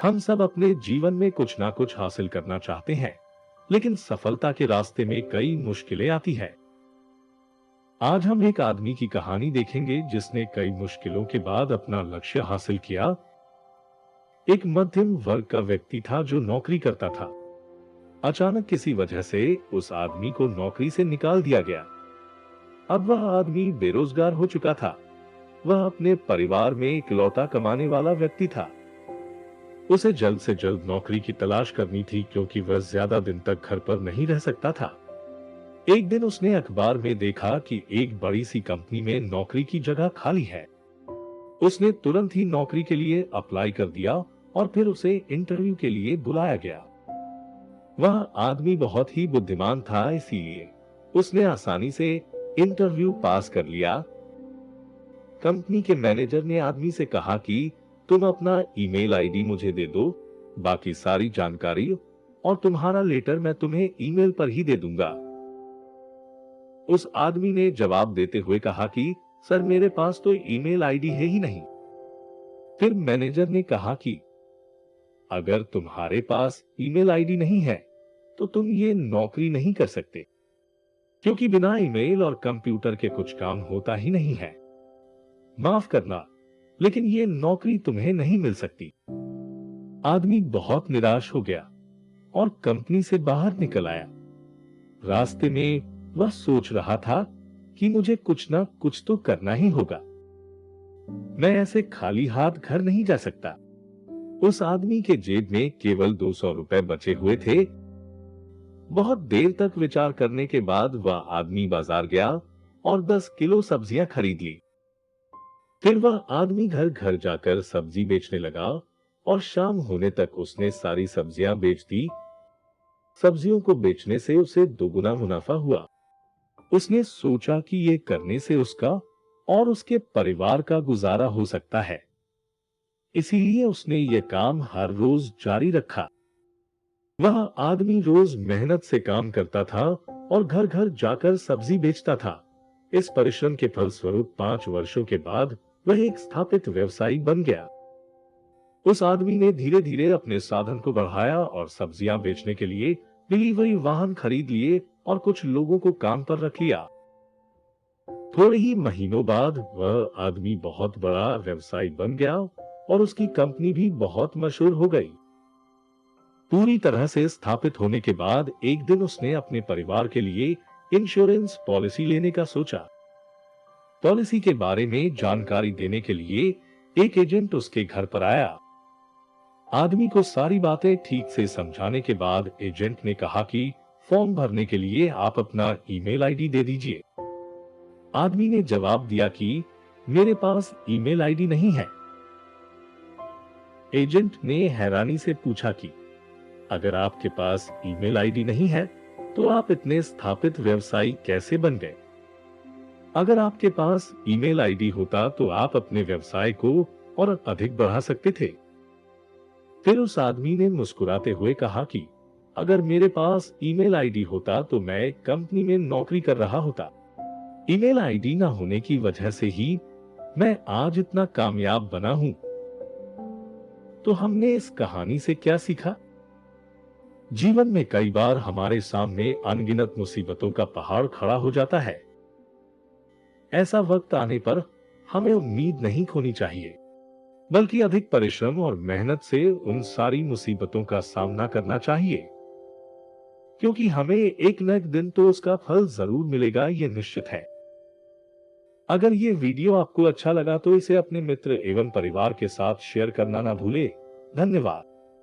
हम सब अपने जीवन में कुछ ना कुछ हासिल करना चाहते हैं, लेकिन सफलता के रास्ते में कई मुश्किलें आती है। आज हम एक आदमी की कहानी देखेंगे जिसने कई मुश्किलों के बाद अपना लक्ष्य हासिल किया। एक मध्यम वर्ग का व्यक्ति था जो नौकरी करता था। अचानक किसी वजह से उस आदमी को नौकरी से निकाल दिया गया। अब वह आदमी बेरोजगार हो चुका था। वह अपने परिवार में इकलौता कमाने वाला व्यक्ति था। उसे जल्द से जल्द नौकरी की तलाश करनी थी क्योंकि वह ज्यादा दिन तक घर पर नहीं रह सकता था। एक दिन उसने अखबार में देखा कि एक बड़ी सी कंपनी में नौकरी की जगह खाली है। उसने तुरंत ही नौकरी के लिए अप्लाई कर दिया और फिर उसे इंटरव्यू के लिए बुलाया गया। वह आदमी बहुत ही बुद्धिमान था, इसीलिए उसने आसानी से इंटरव्यू पास कर लिया। कंपनी के मैनेजर ने आदमी से कहा कि तुम अपना ईमेल आईडी मुझे दे दो, बाकी सारी जानकारी और तुम्हारा लेटर मैं तुम्हें ईमेल पर ही दे दूंगा। उस आदमी ने जवाब देते हुए कहा कि सर, मेरे पास तो ईमेल आईडी है ही नहीं। फिर मैनेजर ने कहा कि अगर तुम्हारे पास ईमेल आईडी नहीं है तो तुम ये नौकरी नहीं कर सकते, क्योंकि बिना ईमेल और कंप्यूटर के कुछ काम होता ही नहीं है। माफ करना, लेकिन ये नौकरी तुम्हें नहीं मिल सकती। आदमी बहुत निराश हो गया और कंपनी से बाहर निकल आया। रास्ते में वह सोच रहा था कि मुझे कुछ ना कुछ तो करना ही होगा। मैं ऐसे खाली हाथ घर नहीं जा सकता। उस आदमी के जेब में केवल 200 रुपए बचे हुए थे। बहुत देर तक विचार करने के बाद वह आदमी बाजार गया और 10 किलो सब्जियां खरीद ली। फिर वह आदमी घर घर जाकर सब्जी बेचने लगा और शाम होने तक उसने सारी सब्जियां बेच दी। सब्जियों को बेचने से उसे दोगुना मुनाफा हुआ। उसने सोचा कि ये करने से उसका और उसके परिवार का गुजारा हो सकता है। इसीलिए उसने ये काम हर रोज जारी रखा। वह आदमी रोज मेहनत से काम करता था और घर घर जाकर सब्जी बेचता था। इस परिश्रम के फलस्वरूप 5 वर्षों के बाद वह एक स्थापित व्यवसायी बन गया। उस आदमी ने धीरे धीरे अपने साधन को बढ़ाया और सब्जियां बेचने के लिए डिलीवरी वाहन खरीद लिए और कुछ लोगों को काम पर रख लिया। थोड़े ही महीनों बाद वह आदमी बहुत बड़ा व्यवसायी बन गया और उसकी कंपनी भी बहुत मशहूर हो गई। पूरी तरह से स्थापित होने के बाद एक दिन उसने अपने परिवार के लिए इंश्योरेंस पॉलिसी लेने का सोचा। पॉलिसी के बारे में जानकारी देने के लिए एक एजेंट उसके घर पर आया। आदमी को सारी बातें ठीक से समझाने के बाद एजेंट ने कहा कि फॉर्म भरने के लिए आप अपना ईमेल आईडी दे दीजिए। आदमी ने जवाब दिया कि मेरे पास ईमेल आईडी नहीं है। एजेंट ने हैरानी से पूछा कि अगर आपके पास ईमेल आईडी नहीं है तो आप इतने स्थापित व्यवसायी कैसे बन गए? अगर आपके पास ईमेल आईडी होता तो आप अपने व्यवसाय को और अधिक बढ़ा सकते थे। फिर उस आदमी ने मुस्कुराते हुए कहा कि अगर मेरे पास ईमेल आईडी होता तो मैं कंपनी में नौकरी कर रहा होता। ईमेल आईडी ना होने की वजह से ही मैं आज इतना कामयाब बना हूं। तो हमने इस कहानी से क्या सीखा? जीवन में कई बार हमारे सामने अनगिनत मुसीबतों का पहाड़ खड़ा हो जाता है। ऐसा वक्त आने पर हमें उम्मीद नहीं खोनी चाहिए, बल्कि अधिक परिश्रम और मेहनत से उन सारी मुसीबतों का सामना करना चाहिए, क्योंकि हमें एक न एक दिन तो उसका फल जरूर मिलेगा, ये निश्चित है। अगर ये वीडियो आपको अच्छा लगा तो इसे अपने मित्र एवं परिवार के साथ शेयर करना ना भूले। धन्यवाद।